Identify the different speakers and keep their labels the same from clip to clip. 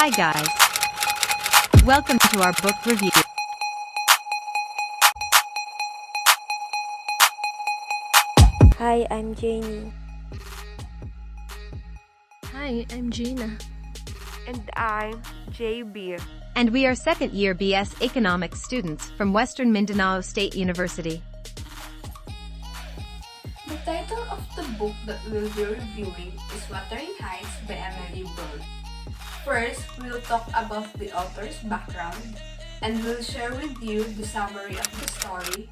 Speaker 1: Hi guys, welcome to our book review.
Speaker 2: Hi, I'm Janie.
Speaker 3: Hi, I'm Gina.
Speaker 4: And I'm JB.
Speaker 1: And we are second year BS Economics students from Western Mindanao State University.
Speaker 5: The title of the book that we'll be reviewing is Wuthering Heights by Emely Brontë. First, we'll talk about the author's background, and we'll share with you the summary of the story.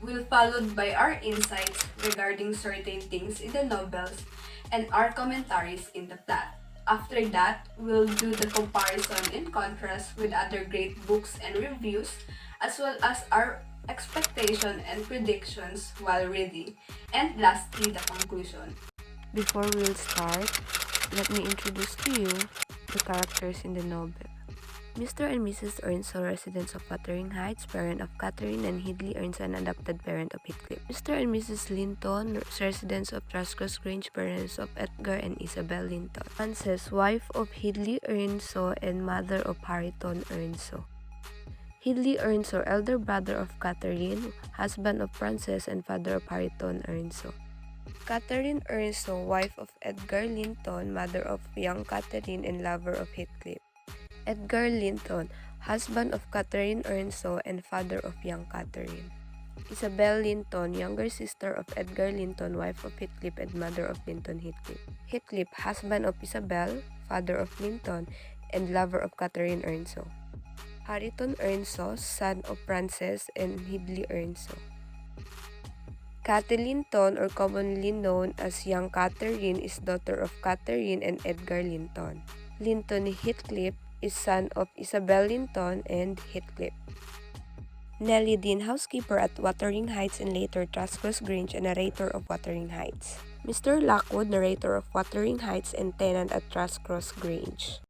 Speaker 5: We'll followed by our insights regarding certain things in the novels and our commentaries in the plot. After that, we'll do the comparison and contrast with other great books and reviews, as well as our expectation and predictions while reading, and lastly, the conclusion.
Speaker 4: Before we'll start, let me introduce to you the characters in the novel. Mr. and Mrs. Earnshaw, residents of Wuthering Heights, parent of Catherine and Hidley Earnshaw, and adopted parent of Heathcliff. Mr. and Mrs. Linton, residents of Truscross Grange, parents of Edgar and Isabel Linton. Frances, wife of Hidley Earnshaw and mother of Hareton Earnshaw. Hidley Earnshaw, elder brother of Catherine, husband of Frances and father of Hareton Earnshaw. Catherine Earnshaw, wife of Edgar Linton, mother of young Catherine and lover of Heathcliff. Edgar Linton, husband of Catherine Earnshaw and father of young Catherine. Isabel Linton, younger sister of Edgar Linton, wife of Heathcliff and mother of Linton Heathcliff. Heathcliff, husband of Isabel, father of Linton, and lover of Catherine Earnshaw. Hareton Earnshaw, son of Frances and Hidley Earnshaw. Cathy Linton, or commonly known as young Catherine, is daughter of Catherine and Edgar Linton. Linton Heathcliff is son of Isabel Linton and Heathcliff. Nellie Dean, housekeeper at Wuthering Heights and later Truscross Grange, and narrator of Wuthering Heights. Mr. Lockwood, narrator of Wuthering Heights and tenant at Truscross Grange.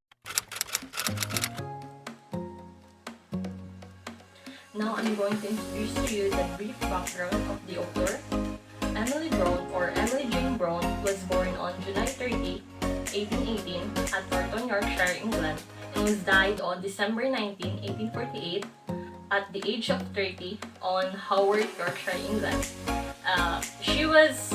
Speaker 3: Now I'm going to introduce to you the brief background of the author. Emely Brontë, or Emely Jane Brontë, was born on July 30, 1818 at Thornton, Yorkshire, England, and was died on December 19, 1848 at the age of 30 on Howard, Yorkshire, England. She was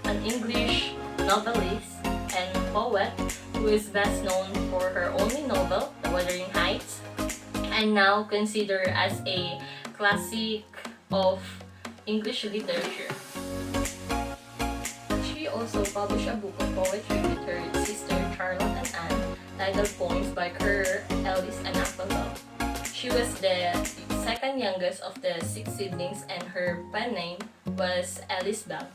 Speaker 3: an English novelist and poet who is best known for her only novel, The Wuthering Heights, and now considered as a classic of English literature. She also published a book of poetry with her sister Charlotte and Anne, titled Poems by Currer, Ellis, and Applewell. She was the second youngest of the 6 siblings, and her pen name was Alice Bell.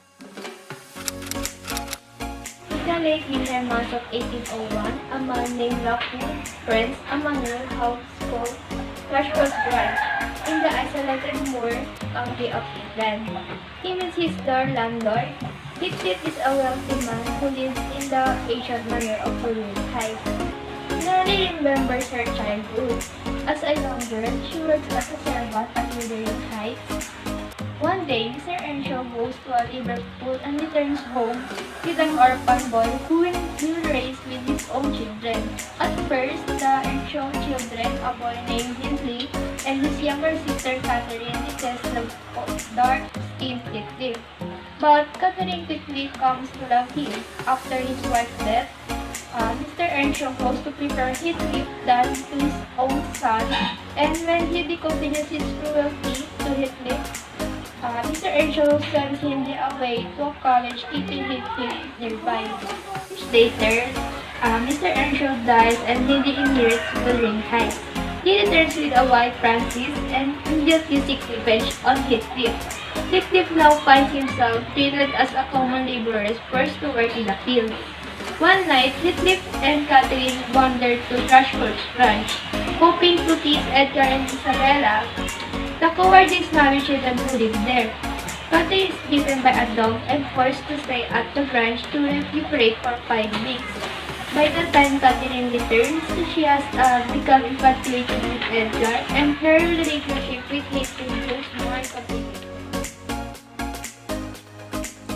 Speaker 2: In the late winter months of 1801, a man named Lockwood rents a manor house called Truscross Grange in the isolated moor county of England. He meets his landlord. Heathcliff is a wealthy man who lives in the ancient manor of Wuthering Heights. Natalie remembers her childhood. As a young girl, she works as a servant at Wuthering Heights. One day, Mr. Earnshaw goes to a Liverpool and returns home with an orphan boy who will be raised with his own children. At first, the Earnshaw children, a boy named Hindley, and his younger sister Catherine, detest the dark-skinned Heathcliff. But Catherine quickly comes to love him. After his wife's death, Mr. Earnshaw goes to prefer Heathcliff than to his own son, and when he continues his cruelty to Heathcliff, Mr. Earnshaw sends Hindley away to a college, keeping Heathcliff nearby. Later, Mr. Earnshaw dies and Hindley inherits Wuthering Heights. He returns with a wife, Frances, and immediately seeks revenge on Heathcliff. Heathcliff now finds himself treated as a common laborer, forced to work in the fields. One night, Heathcliff and Catherine wandered to Truscross Grange, hoping to tease Edgar and Isabella, the cowardice married children who live there. Catherine is bitten by a dog and forced to stay at the Grange to recuperate for 5 weeks. By the time Catherine returns, she has become infatuated with Edgar, and her relationship with Heathcliff grows more complicated.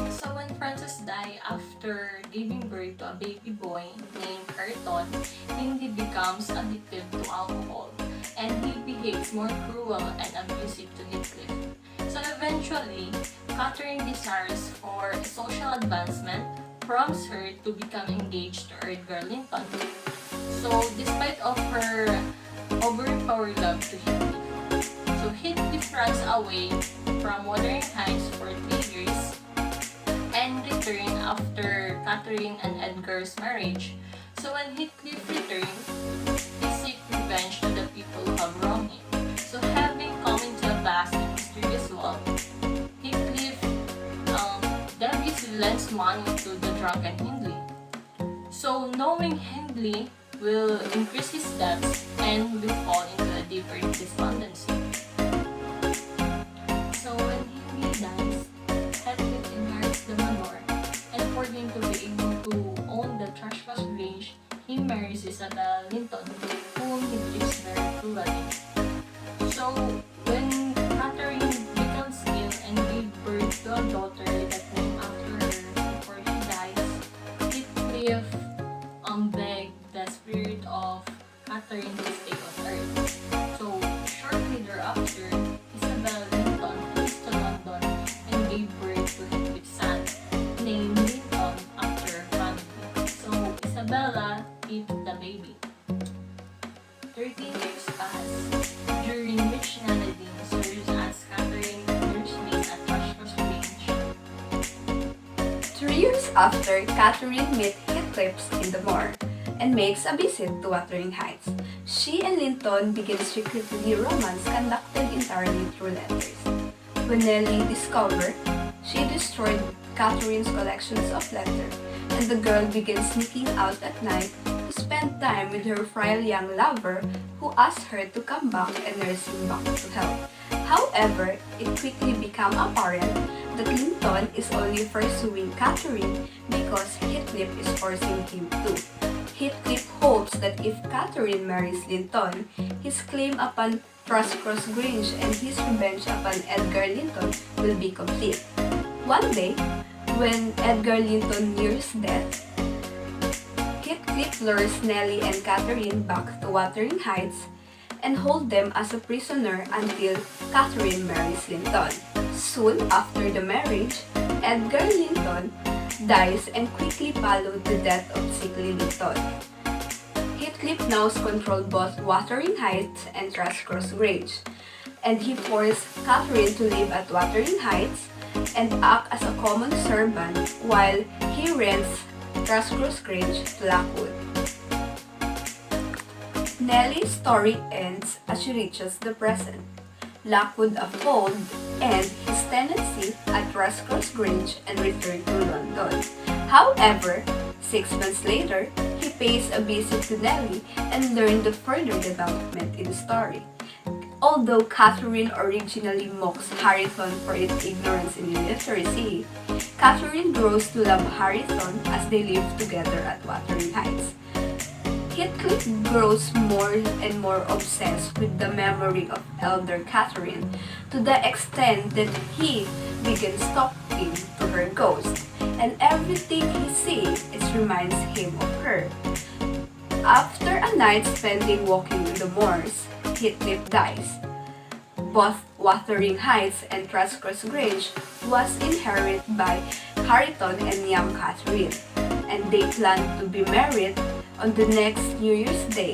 Speaker 3: So when Frances died after giving birth to a baby boy named Hareton, Hindley becomes addicted to alcohol, and he behaves more cruel and abusive to Heathcliff. So eventually, Catherine desires for social advancement prompts her to become engaged to Edgar Linton. So despite of her overpowering love to Heathcliff, so Heathcliff runs away from Wuthering Heights for 3 years and return after Catherine and Edgar's marriage. So when Heathcliff returns, he seeks revenge to the people who have wronged him. So having come into a vast and mysterious world, Heathcliff deviously lends money to the drunken Hindley. So knowing Hindley will increase his debts and will fall into a deeper despondency. So when Hindley dies, Heathcliff inherits the manor, and for him to be able to own the Thrushcross Grange, he marries Isabel Linton, whom he treats very cruelly. So when Catherine becomes ill and gave birth to a daughter that named after her before she dies, Heathcliff begged the spirit of Catherine to stay on earth. So shortly thereafter, Isabel Linton flees to London and gave birth to Heathcliff's son, named Linton after her family. So Isabella keeps the baby. 13 years pass, during which Nadine serves as Catherine's nursemaid at Thrushcross Grange.
Speaker 5: 3 years after, Catherine meets Heathcliff in the moor and makes a visit to Wuthering Heights. She and Linton begin secretly romance conducted entirely through letters. When Nellie discovers, she destroyed Catherine's collections of letters, and the girl begins sneaking out at night to spend time with her frail young lover who asks her to come back and nurse him back to health. However, it quickly becomes apparent that Linton is only pursuing Catherine because Heathcliff is forcing him to. Heathcliff hopes that if Catherine marries Linton, his claim upon Thrushcross Grange and his revenge upon Edgar Linton will be complete. One day, when Edgar Linton nears death, Heathcliff lures Nellie and Catherine back to Wuthering Heights and hold them as a prisoner until Catherine marries Linton. Soon after the marriage, Edgar Linton dies and quickly followed the death of sickly Linton. Heathcliff now controlled both Wuthering Heights and Thrushcross Grange, and he forced Catherine to live at Wuthering Heights and act as a common servant while he rents Thrushcross Grange to Lockwood. Nellie's story ends as she reaches the present. Lockwood uphold and his tenancy at Thrushcross Grange and return to London. However, 6 months later, he pays a visit to Nellie and learns the further development in the story. Although Catherine originally mocks Harrison for its ignorance in literacy, Catherine grows to love Harrison as they live together at Wuthering Heights. Heathcliff grows more and more obsessed with the memory of elder Catherine to the extent that he begins talking to her ghost, and everything he sees reminds him of her. After a night spending walking in the moors, Heathcliff dies. Both Wuthering Heights and Thrushcross Grange was inherited by Harrison and young Catherine, and they planned to be married on the next New Year's Day.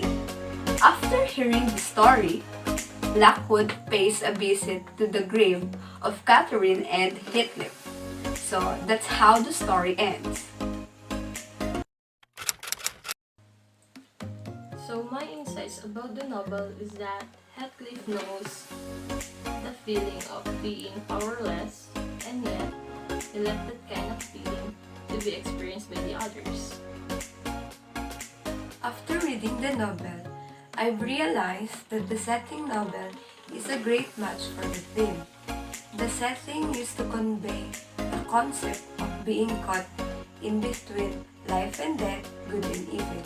Speaker 5: After hearing the story, Lockwood pays a visit to the grave of Catherine and Heathcliff. So that's how the story ends.
Speaker 3: So my insights about the novel is that Heathcliff knows the feeling of being powerless, and yet he let that kind of feeling to be experienced by the others.
Speaker 4: After reading the novel, I've realized that the setting novel is a great match for the theme. The setting used to convey the concept of being caught in between life and death, good and evil.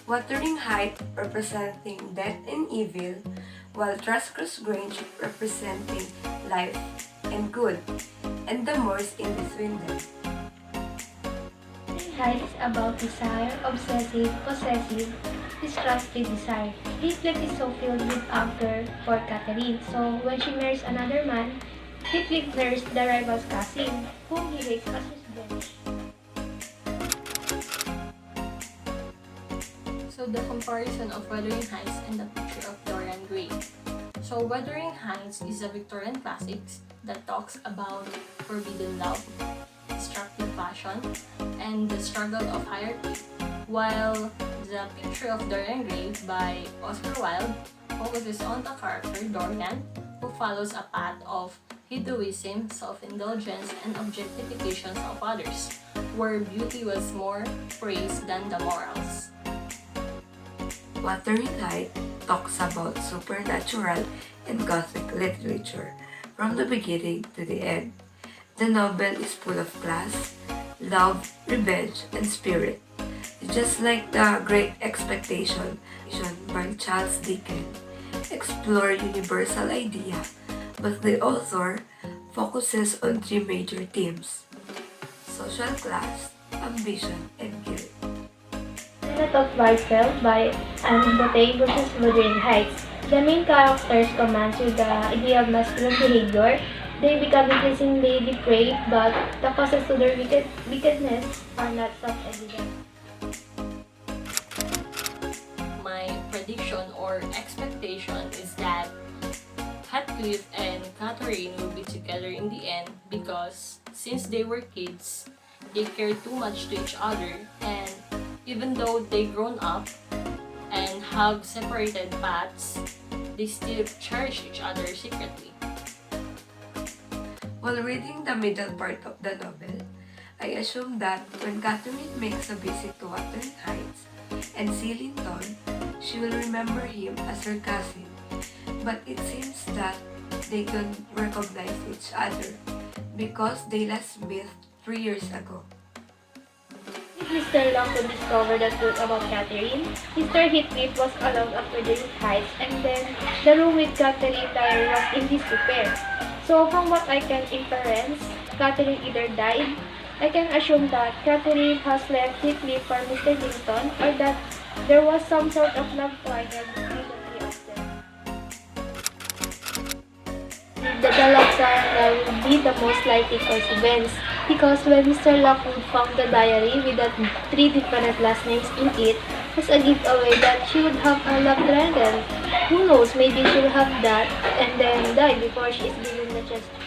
Speaker 4: Wuthering Heights representing death and evil, while Thrushcross Grange representing life and good, and the moors in between them.
Speaker 2: Heights is about desire, obsessive, possessive, destructive desire. Heathcliff is so filled with anger for Catherine, so when she marries another man, Heathcliff marries the rival's cousin, whom he hates as his revenge.
Speaker 3: So the comparison of Wuthering Heights and the picture of Dorian Gray. So Wuthering Heights is a Victorian classic that talks about forbidden love, destructive passion, and the struggle of hierarchy, while the picture of Dorian Gray by Oscar Wilde focuses on the character Dorian, who follows a path of hedonism, self-indulgence, and objectification of others, where beauty was more praised than the morals.
Speaker 4: Wuthering Heights talks about supernatural and Gothic literature from the beginning to the end. The novel is full of class, love, revenge, and spirit. Just like The Great Expectation by Charles Dickens, explore universal idea, but the author focuses on three major themes: social class, ambition, and guilt.
Speaker 2: Planet of Myself by Emely Brontë versus Wuthering Heights. The main characters commence with the idea of masculine behavior. They become increasingly depraved, but the causes to their wickedness are not self-evident.
Speaker 3: My prediction or expectation is that Heathcliff and Catherine will be together in the end because since they were kids, they cared too much to each other, and even though they grown up and have separated paths, they still cherish each other secretly.
Speaker 4: While reading the middle part of the novel, I assume that when Catherine makes a visit to Wuthering Heights and see Linton, she will remember him as her cousin. But it seems that they don't recognize each other because they last met 3 years ago.
Speaker 2: Mr. Long to discover the truth about Catherine. Mr. Heathcliff was alone after the Heights, and then the room with Catherine Dyer was in disrepair. So from what I can inference, Catherine either died. I can assume that Catherine has left Heathcliff for Mr. Linton, or that there was some sort of love triangle between the three of them. The love triangle would be the most likely coincidence, because when Mr. Lockwood found the diary with the 3 different last names in it, was a giveaway that she would have a love triangle. Who knows, maybe she'll have that and then die before she is given the chance to